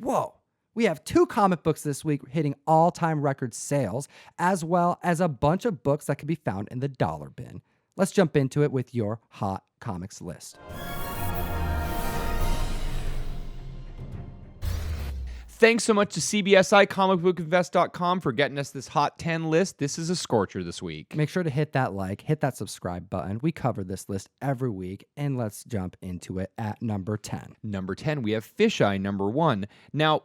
Whoa. We have 2 comic books this week hitting all-time record sales, as well as a bunch of books that can be found in the dollar bin. Let's jump into it with your hot comics list. Thanks so much to CBSI, comicbookinvest.com for getting us this Hot 10 list. This is a scorcher this week. Make sure to hit that like, hit that subscribe button. We cover this list every week, and let's jump into it at number 10. Number 10, we have Fisheye, number 1. Now,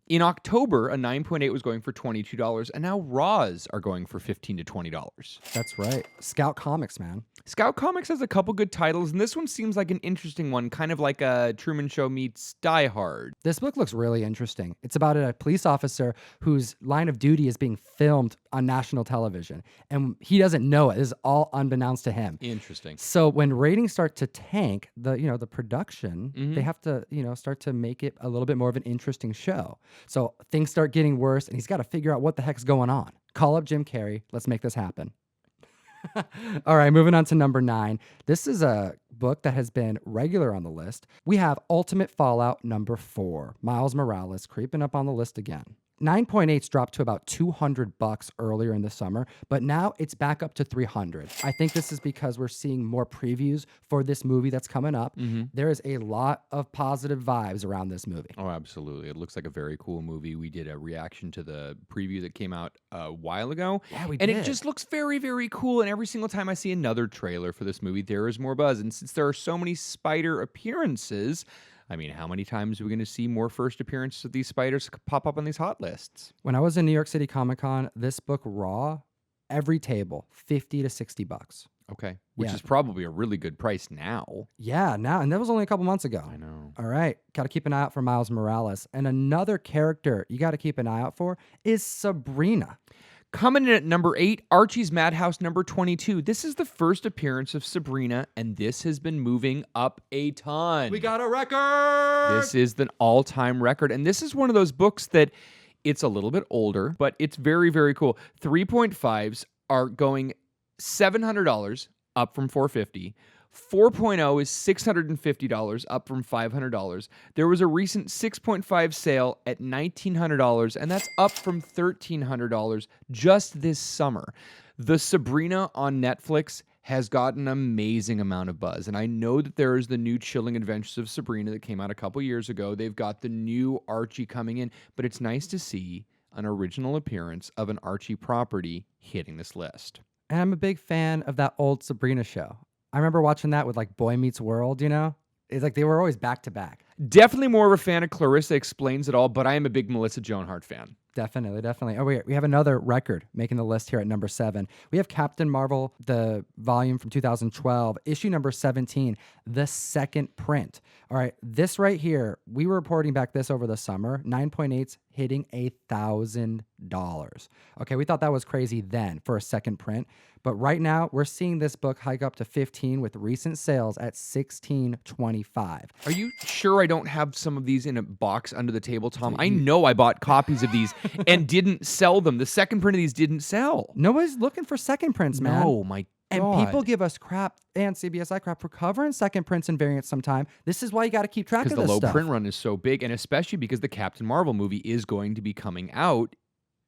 in October, a 9.8 was going for $22, and now Raws are going for $15 to $20. That's right. Scout Comics, man. Scout Comics has a couple good titles, and this one seems like an interesting one, kind of like a Truman Show meets Die Hard. This book looks really interesting. It's about a police officer whose line of duty is being filmed on national television, and he doesn't know it. This is all unbeknownst to him. Interesting. So when ratings start to tank, the production, they have to, start to make it a little bit more of an interesting show. So things start getting worse, and he's got to figure out what the heck's going on. Call up Jim Carrey. Let's make this happen. All right, moving on to number 9. This is a book that has been regular on the list. We have Ultimate Fallout number 4. Miles Morales creeping up on the list again. 9.8's dropped to about $200 earlier in the summer, but now it's back up to $300. I think this is because we're seeing more previews for this movie that's coming up. There is a lot of positive vibes around this movie. Oh, absolutely. It looks like a very cool movie. We did a reaction to the preview that came out a while ago. Yeah, we did. did. It just looks very, very cool. And every single time I see another trailer for this movie, there is more buzz. And since there are so many spider appearances, I mean, how many times are we going to see more first appearances of these spiders pop up on these hot lists? When I was in New York City Comic Con, this book raw, every table, $50 to $60. Okay. Which Yeah. is probably a really good price now. Yeah, now, and that was only a couple months ago. I know. All right, got to keep an eye out for Miles Morales. And another character you got to keep an eye out for is Sabrina. Coming in at number 8, Archie's Madhouse number 22. This is the first appearance of Sabrina, and this has been moving up a ton. We got a record! This is the all-time record, and this is one of those books that it's a little bit older, but it's very, very cool. 3.5s are going $700, up from $450. 4.0 is $650, up from $500. There was a recent 6.5 sale at $1,900, and that's up from $1,300 just this summer. The Sabrina on Netflix has got an amazing amount of buzz, and I know that there is the new Chilling Adventures of Sabrina that came out a couple years ago. They've got the new Archie coming in, but it's nice to see an original appearance of an Archie property hitting this list. And I'm a big fan of that old Sabrina show. I remember watching that with like Boy Meets World, It's like they were always back to back. Definitely more of a fan of Clarissa Explains It All, but I am a big Melissa Joan Hart fan. Definitely. Oh, wait, we have another record making the list here at number 7. We have Captain Marvel, the volume from 2012, issue number 17, the second print. All right, this right here, we were reporting back this over the summer, 9.8's hitting $1,000. Okay, we thought that was crazy then for a second print, but right now we're seeing this book hike up to 15 with recent sales at $16.25. Are you sure I don't have some of these in a box under the table, Tom? I know I bought copies of these and didn't sell them. The second print of these didn't sell. Nobody's looking for second prints, man. No, my God. And people give us crap and CBSI crap for covering second prints and variants sometime. This is why you got to keep track of this Because the low stuff. print run is so big, and especially because the Captain Marvel movie is going to be coming out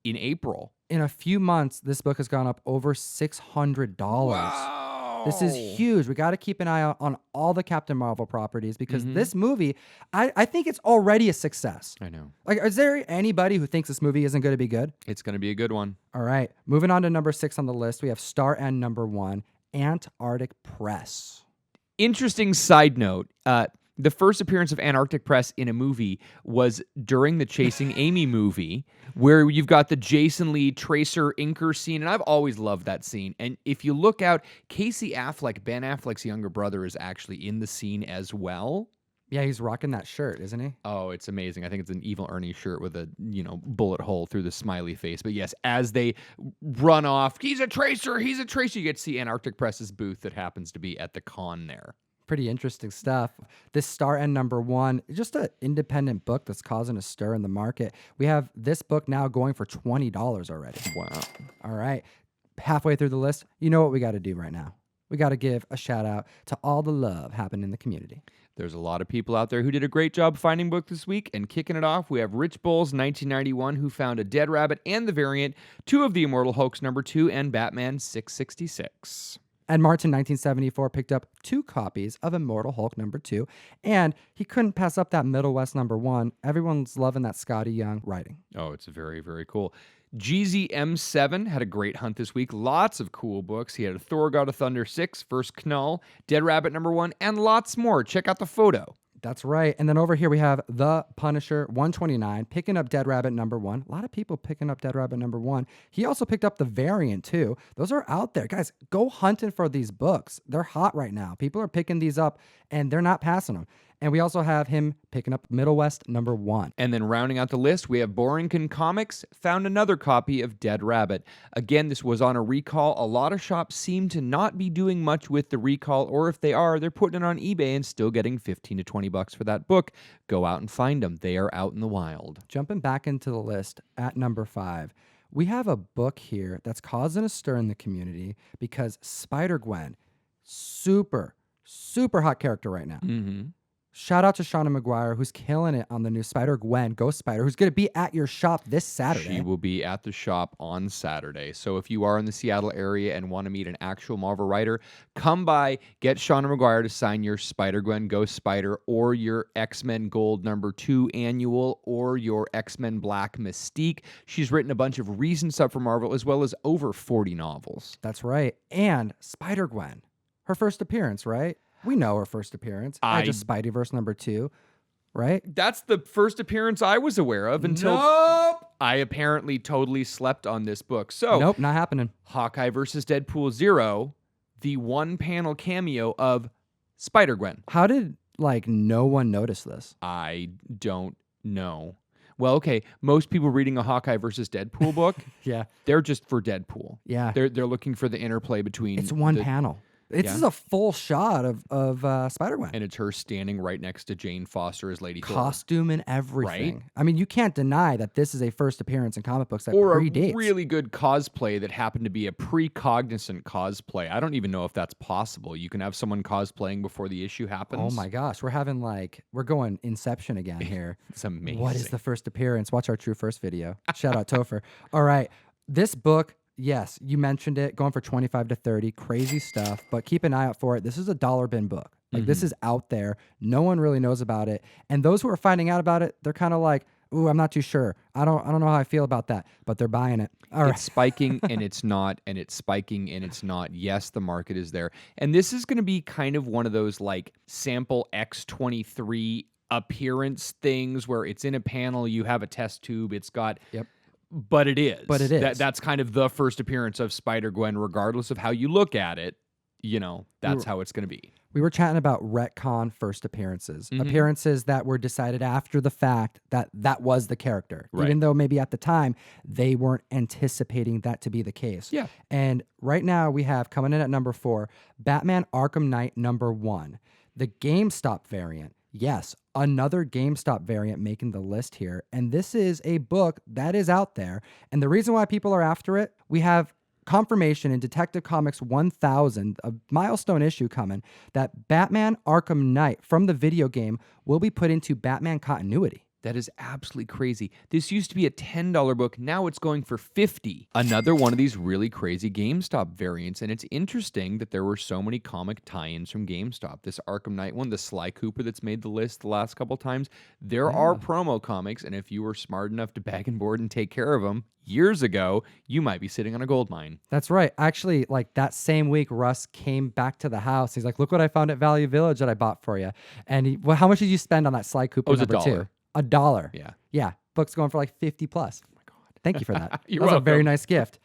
in April. In a few months, this book has gone up over $600. Wow. This is huge. We got to keep an eye out on all the Captain Marvel properties because this movie, I think it's already a success. I know. Like, is there anybody who thinks this movie isn't going to be good? It's going to be a good one. All right. Moving on to number 6 on the list, we have Star and number 1, Antarctic Press. Interesting side note. The first appearance of Antarctic Press in a movie was during the Chasing Amy movie, where you've got the Jason Lee tracer inker scene, and I've always loved that scene. And if you look out, Casey Affleck, Ben Affleck's younger brother, is actually in the scene as well. Yeah, he's rocking that shirt, isn't he? Oh, it's amazing. I think it's an Evil Ernie shirt with a, bullet hole through the smiley face. But yes, as they run off, he's a tracer, you get to see Antarctic Press's booth that happens to be at the con there. Pretty interesting stuff. This Star and number 1, just an independent book that's causing a stir in the market. We have this book now going for $20 already. Wow. All right. Halfway through the list, you know what we got to do right now. We got to give a shout out to all the love happening in the community. There's a lot of people out there who did a great job finding book this week, and kicking it off, we have Rich Bulls 1991, who found a Dead Rabbit and the variant, 2 of the Immortal Hulks #2, and Batman 666. And Martin, 1974, picked up 2 copies of Immortal Hulk #2, and he couldn't pass up that Middle West #1. Everyone's loving that Scotty Young writing. Oh, it's very, very cool. GZM7 had a great hunt this week. Lots of cool books. He had a Thor God of Thunder 6, First Knull, Dead Rabbit #1, and lots more. Check out the photo. That's right. And then over here we have The Punisher 129 picking up Dead Rabbit #1. A lot of people picking up Dead Rabbit #1. He also picked up the variant too. Those are out there. Guys, go hunting for these books. They're hot right now. People are picking these up and they're not passing them. And we also have him picking up Middle West #1. And then rounding out the list, we have Borington Comics found another copy of Dead Rabbit. Again, this was on a recall. A lot of shops seem to not be doing much with the recall, or if they are, they're putting it on eBay and still getting $15 to $20 for that book. Go out and find them. They are out in the wild. Jumping back into the list at #5, we have a book here that's causing a stir in the community because Spider-Gwen, super hot character right now. Mm-hmm. Shout out to Shauna McGuire, who's killing it on the new Spider-Gwen, Ghost Spider, who's going to be at your shop this Saturday. She will be at the shop on Saturday. So if you are in the Seattle area and want to meet an actual Marvel writer, come by, get Shauna McGuire to sign your Spider-Gwen, Ghost Spider, or your X-Men Gold #2 annual, or your X-Men Black Mystique. She's written a bunch of recent stuff for Marvel, as well as over 40 novels. That's right. And Spider-Gwen, her first appearance, right? We know her first appearance. I just Spiderverse #2, right? That's the first appearance I was aware of until I apparently totally slept on this book. So Nope, not happening. Hawkeye versus Deadpool 0, the one-panel cameo of Spider-Gwen. How did, no one notice this? I don't know. Well, okay, most people reading a Hawkeye versus Deadpool book, Yeah. they're just for Deadpool. Yeah. They're looking for the interplay between... It's one panel. This is a full shot of Spider-Gwen. And it's her standing right next to Jane Foster as Lady Thor. Costume and everything. Right? I mean, you can't deny that this is a first appearance in comic books that Or predates. a really good cosplay that happened to be a precognizant cosplay. I don't even know if that's possible. You can have someone cosplaying before the issue happens. Oh my gosh, we're having we're going Inception again here. It's amazing. What is the first appearance? Watch our True First video. Shout out Topher. All right, this book, yes, you mentioned it, going for 25 to 30, crazy stuff, but keep an eye out for it. This is a dollar bin book. This is out there. No one really knows about it. And those who are finding out about it, they're kind of like, ooh, I'm not too sure. I don't know how I feel about that, but they're buying it. All right. It's spiking and it's not, and it's spiking and it's not. Yes, the market is there. And this is going to be kind of one of those sample X23 appearance things where it's in a panel, you have a test tube, it's got... Yep. But it is. But it is. That's kind of the first appearance of Spider-Gwen, regardless of how you look at it. That's how it's going to be. We were chatting about retcon first appearances, appearances that were decided after the fact that was the character, even though maybe at the time they weren't anticipating that to be the case. Yeah. And right now we have coming in at #4, Batman Arkham Knight #1, the GameStop variant. Yes, another GameStop variant making the list here. And this is a book that is out there. And the reason why people are after it, we have confirmation in Detective Comics 1000, a milestone issue coming, that Batman Arkham Knight from the video game will be put into Batman continuity. That is absolutely crazy. This used to be a $10 book. Now it's going for $50. Another one of these really crazy GameStop variants. And it's interesting that there were so many comic tie-ins from GameStop. This Arkham Knight one, the Sly Cooper that's made the list the last couple times. There are promo comics. And if you were smart enough to bag and board and take care of them years ago, you might be sitting on a gold mine. That's right. Actually, that same week, Russ came back to the house. He's like, look what I found at Value Village that I bought for you. And how much did you spend on that Sly Cooper number $2? $1. Yeah. Yeah. Book's going for $50 plus. Oh my God. Thank you for that. You're That was welcome. a very nice gift.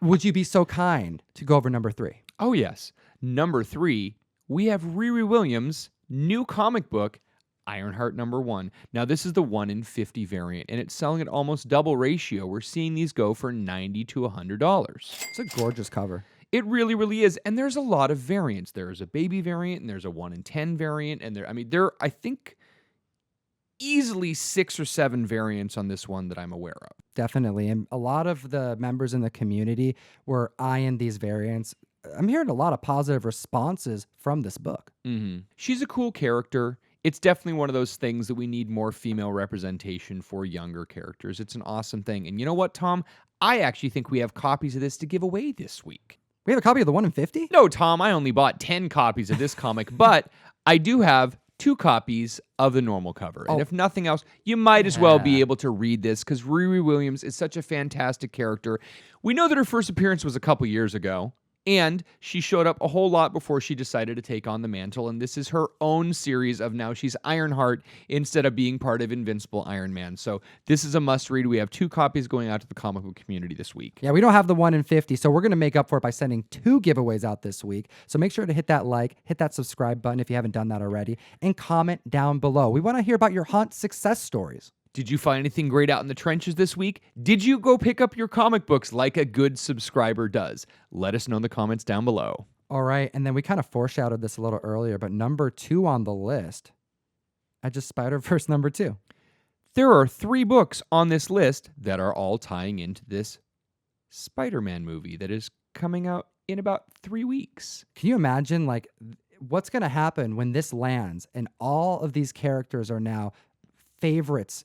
Would you be so kind to go over #3? Oh, yes. #3, we have Riri Williams' new comic book, Ironheart #1. Now, this is the 1 in 50 variant, and it's selling at almost double ratio. We're seeing these go for $90 to $100. It's a gorgeous cover. It really, really is. And there's a lot of variants. There's a baby variant, and there's a 1 in 10 variant. And there, I think, easily 6 or 7 variants on this one that I'm aware of. Definitely. And a lot of the members in the community were eyeing these variants I'm hearing a lot of positive responses from this book. She's a cool character. It's definitely one of those things that we need more female representation for younger characters. It's an awesome thing. And you know what, Tom? I actually think we have copies of this to give away this week. We have a copy of the 1 in 50? No, Tom, I only bought 10 copies of this comic, but I do have 2 copies of the normal cover. And if nothing else, you might as well be able to read this because Riri Williams is such a fantastic character. We know that her first appearance was a couple years ago. And she showed up a whole lot before she decided to take on the mantle. And this is her own series of now she's Ironheart instead of being part of Invincible Iron Man. So this is a must read. We have 2 copies going out to the comic book community this week. Yeah, we don't have the 1 in 50. So we're going to make up for it by sending 2 giveaways out this week. So make sure to hit that like, hit that subscribe button if you haven't done that already, and comment down below. We want to hear about your hunt success stories. Did you find anything great out in the trenches this week? Did you go pick up your comic books like a good subscriber does? Let us know in the comments down below. All right, and then we kind of foreshadowed this a little earlier, but number 2 on the list, I just Spider-Verse number 2. There are 3 books on this list that are all tying into this Spider-Man movie that is coming out in about 3 weeks. Can you imagine, like, what's going to happen when this lands and all of these characters are now favorites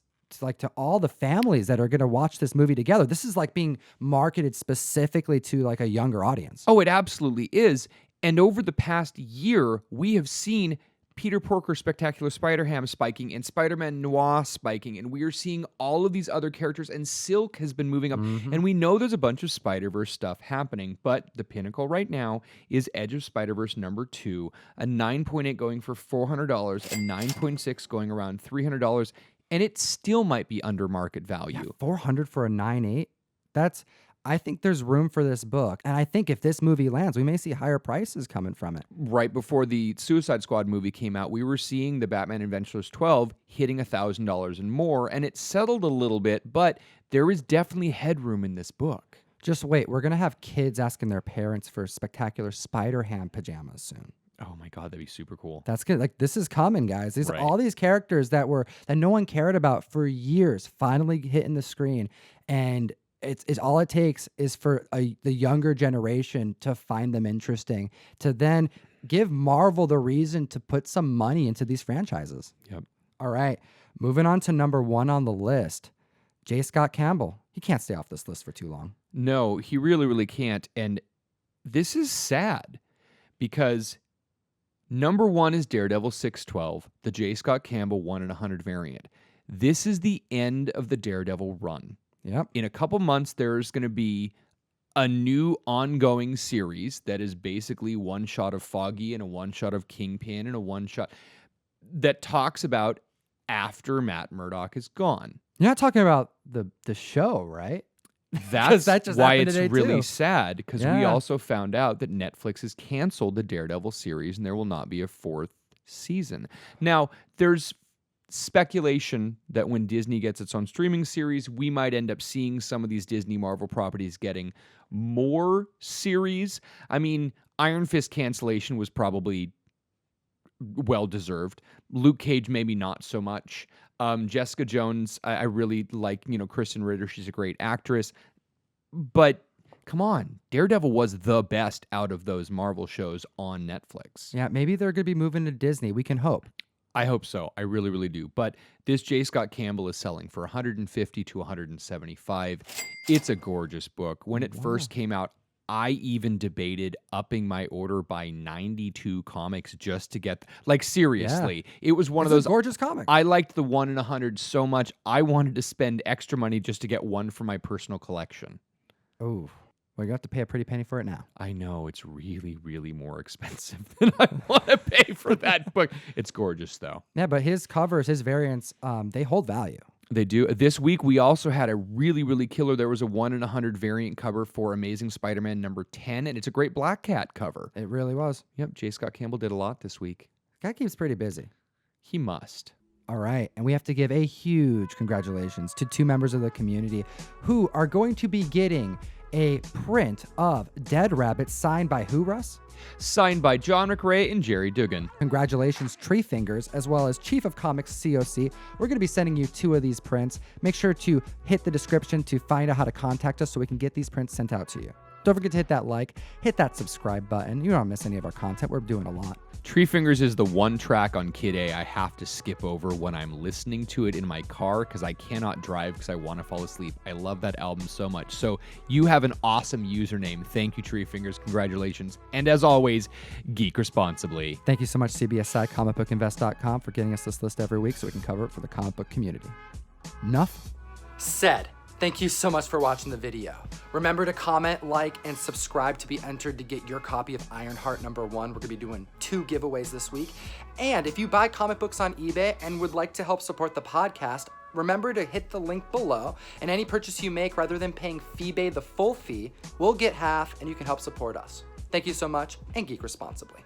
to all the families that are going to watch this movie together? This is like being marketed specifically to like a younger audience. Oh, it absolutely is. And over the past year, we have seen Peter Porker Spectacular Spider-Ham spiking and Spider-Man Noir spiking, and we are seeing all of these other characters, and Silk has been moving up, and we know there's a bunch of Spider-Verse stuff happening, but the pinnacle right now is Edge of Spider-Verse number 2, a 9.8 going for $400, a 9.6 going around $300, and it still might be under market value. Yeah, $400 for a 9.8? I think there's room for this book. And I think if this movie lands, we may see higher prices coming from it. Right before the Suicide Squad movie came out, we were seeing the Batman Adventures 12 hitting $1,000 and more, and it settled a little bit, but there is definitely headroom in this book. Just wait, we're going to have kids asking their parents for Spectacular Spider-Ham pajamas soon. Oh my God, that'd be super cool. That's good. Like, this is coming, guys. Right. All these characters that no one cared about for years finally hitting the screen, and it's all it takes is for the younger generation to find them interesting, to then give Marvel the reason to put some money into these franchises. Yep. All right, moving on to number 1 on the list, J. Scott Campbell. He can't stay off this list for too long. No, he really, really can't. And this is sad because number 1 is Daredevil 612, the J. Scott Campbell 1 in 100 variant. This is the end of the Daredevil run. Yep. In a couple months, there's going to be a new ongoing series that is basically one shot of Foggy and a one shot of Kingpin and a one shot that talks about after Matt Murdock is gone. You're not talking about the show, right? That's that just why happened it's today, really too. sad, because we Yeah. also found out that Netflix has canceled the Daredevil series and there will not be a 4th season. Now, there's speculation that when Disney gets its own streaming series, we might end up seeing some of these Disney Marvel properties getting more series. I mean, Iron Fist cancellation was probably well-deserved. Luke Cage, maybe not so much. Jessica Jones, I really like, Kristen Ritter. She's a great actress. But come on, Daredevil was the best out of those Marvel shows on Netflix. Yeah, maybe they're going to be moving to Disney. We can hope. I hope so. I really, really do. But this J. Scott Campbell is selling for $150 to $175. It's a gorgeous book. When it first came out, I even debated upping my order by 92 comics just to get, seriously. Yeah. It was one of those gorgeous comics. I liked the 1 in 100 so much, I wanted to spend extra money just to get one for my personal collection. Oh, well, you have to pay a pretty penny for it now. I know, it's really, really more expensive than I want to pay for that book. It's gorgeous, though. Yeah, but his covers, his variants, they hold value. They do. This week, we also had a really, really killer. There was a 1 in 100 variant cover for Amazing Spider-Man number 10, and it's a great Black Cat cover. It really was. Yep, J. Scott Campbell did a lot this week. Guy keeps pretty busy. He must. All right, and we have to give a huge congratulations to 2 members of the community who are going to be getting a print of Dead Rabbit signed by who, Russ? Signed by John McRae and Jerry Dugan. Congratulations, Tree Fingers, as well as Chief of Comics COC. We're going to be sending you 2 of these prints. Make sure to hit the description to find out how to contact us so we can get these prints sent out to you. Don't forget to hit that like, hit that subscribe button. You don't miss any of our content. We're doing a lot. Tree Fingers is the one track on Kid A I have to skip over when I'm listening to it in my car because I cannot drive because I want to fall asleep. I love that album so much. So you have an awesome username. Thank you, Tree Fingers. Congratulations. And as always, geek responsibly. Thank you so much, CBSI, comicbookinvest.com, for getting us this list every week so we can cover it for the comic book community. Enough said. Thank you so much for watching the video. Remember to comment, like, and subscribe to be entered to get your copy of Ironheart #1. We're gonna be doing 2 giveaways this week. And if you buy comic books on eBay and would like to help support the podcast, remember to hit the link below, and any purchase you make, rather than paying FeeBay the full fee, we'll get half and you can help support us. Thank you so much, and geek responsibly.